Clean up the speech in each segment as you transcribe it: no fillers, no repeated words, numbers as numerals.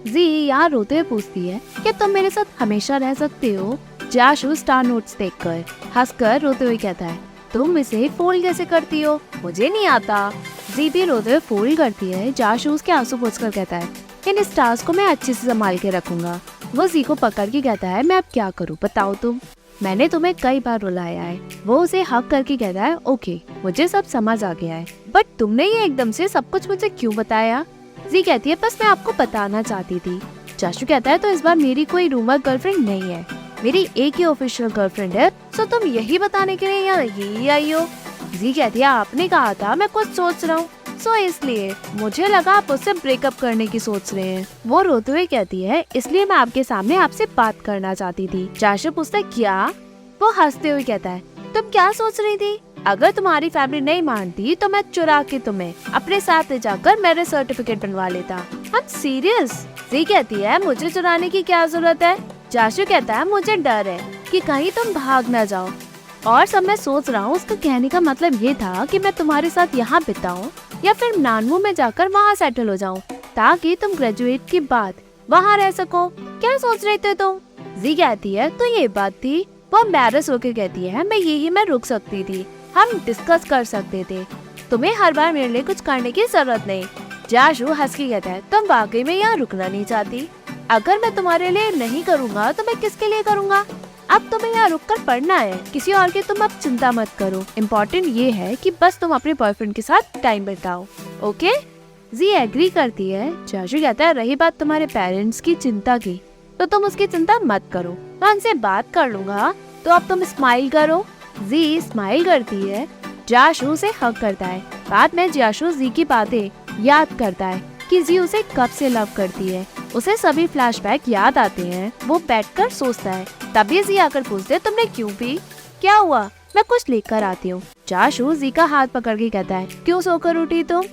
जी यहाँ रोते हुए पूछती है कि तुम मेरे साथ हमेशा रह सकते हो। जाशु स्टार नोट्स देखकर हंसकर रोते हुए कहता है, तुम इसे फोल्ड कैसे करती हो? मुझे नहीं आता। जी भी रोते हुए फोल्ड करती है। जाशु उसके आंसू पोंछकर कहता है, इन स्टार्स को मैं अच्छे से संभाल के रखूंगा। वो जी को पकड़ के कहता है, मैं अब क्या करूँ बताओ तुम, मैंने तुम्हें कई बार रुलाया है। वो उसे हक करके कहता है, ओके मुझे सब समझ आ गया है, बट तुमने ये एकदम से सब कुछ मुझे क्यों बताया? जी कहती है, बस मैं आपको बताना चाहती थी। जाशु कहता है, तो इस बार मेरी कोई रूमर गर्लफ्रेंड नहीं है, मेरी एक ही ऑफिशियल गर्लफ्रेंड है। सो तुम यही बताने के लिए यहाँ यही आई हो? जी कहती है, आपने कहा था मैं कुछ सोच रहा हूँ, सो इसलिए मुझे लगा आप उससे ब्रेकअप करने की सोच रहे हैं। वो रोते हुए कहती है, इसलिए मैं आपके सामने आपसे बात करना चाहती थी। जाशु पूछता है, क्या? वो हंसते हुए कहता है, तुम क्या सोच रही थी? अगर तुम्हारी फैमिली नहीं मानती तो मैं चुरा के तुम्हें अपने साथ ले जाकर मैरिज सर्टिफिकेट बनवा लेता। हम सीरियस? जी कहती है, मुझे चुराने की क्या जरूरत है? जाशु कहता है, मुझे डर है कि कहीं तुम भाग न जाओ, और सब मैं सोच रहा हूँ। उसका कहने का मतलब ये था कि मैं तुम्हारे साथ यहाँ बिताऊं या फिर नानमू में जाकर वहाँ सेटल हो जाऊं, ताकि तुम ग्रेजुएट के बाद वहाँ रह सको। क्या सोच रहे थे तुम? जी कहती है, तो ये बात थी। वो एम्बैरस होकर कहती है, मैं रुक सकती थी, हम डिस्कस कर सकते थे, तुम्हें हर बार मेरे लिए कुछ करने की जरूरत नहीं। जाशु हंस के कहता है, तुम वाकई में यहाँ रुकना नहीं चाहती? अगर मैं तुम्हारे लिए नहीं करूँगा तो मैं किसके लिए करूँगा? अब तुम्हें यहाँ रुक कर पढ़ना है, किसी और की तुम अब चिंता मत करो। इम्पोर्टेंट ये है कि बस तुम अपने बॉयफ्रेंड के साथ टाइम बिताओ, ओके? जी एग्री करती है। जाशु कहता है, रही बात तुम्हारे पेरेंट्स की चिंता की, तो तुम उसकी चिंता मत करो, मैं उनसे बात कर लूंगा। तो अब तुम स्माइल करो। जी स्माइल करती है। जाशु से हक करता है। बाद में जाशु जी की बातें याद करता है कि जी उसे कब से लव करती है। उसे सभी फ्लैशबैक याद आते हैं। वो बैठकर सोचता है। तभी जी आकर पूछते है, तुमने क्यों पी? क्या हुआ? मैं कुछ लेकर आती हूँ। जाशु जी का हाथ पकड़ के कहता है, क्यों सोकर उठी तुम?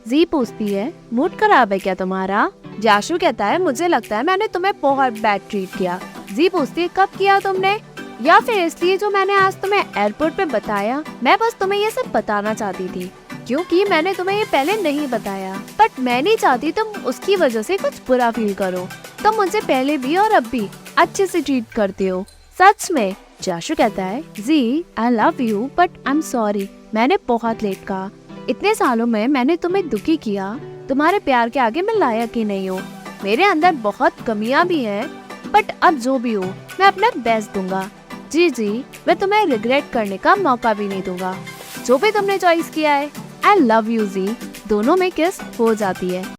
जी पूछती है, मूड खराब है क्या तुम्हारा? जाशु कहता है, मुझे लगता है मैंने तुम्हें बहुत बैड ट्रीट किया। जी पूछती है, कब किया तुमने? या फिर इसलिए जो मैंने आज तुम्हें एयरपोर्ट पे बताया? मैं बस तुम्हें ये सब बताना चाहती थी, क्योंकि मैंने तुम्हें ये पहले नहीं बताया, बट मैं नहीं चाहती तुम उसकी वजह से कुछ बुरा फील करो। तुम मुझे पहले भी और अब भी अच्छे से ट्रीट करते हो, सच में। जाशु कहता है, जी I love you but I am sorry, मैंने बहुत लेट कहा। इतने सालों में मैंने तुम्हें दुखी किया, तुम्हारे प्यार के आगे मैं लायक ही नहीं हूँ। मेरे अंदर बहुत कमियां भी हैं, बट अब जो भी हो मैं अपना बेस्ट दूंगा। जी मैं तुम्हें रिग्रेट करने का मौका भी नहीं दूंगा, जो भी तुमने चॉइस किया है। आई लव यू जी। दोनों में किस हो जाती है।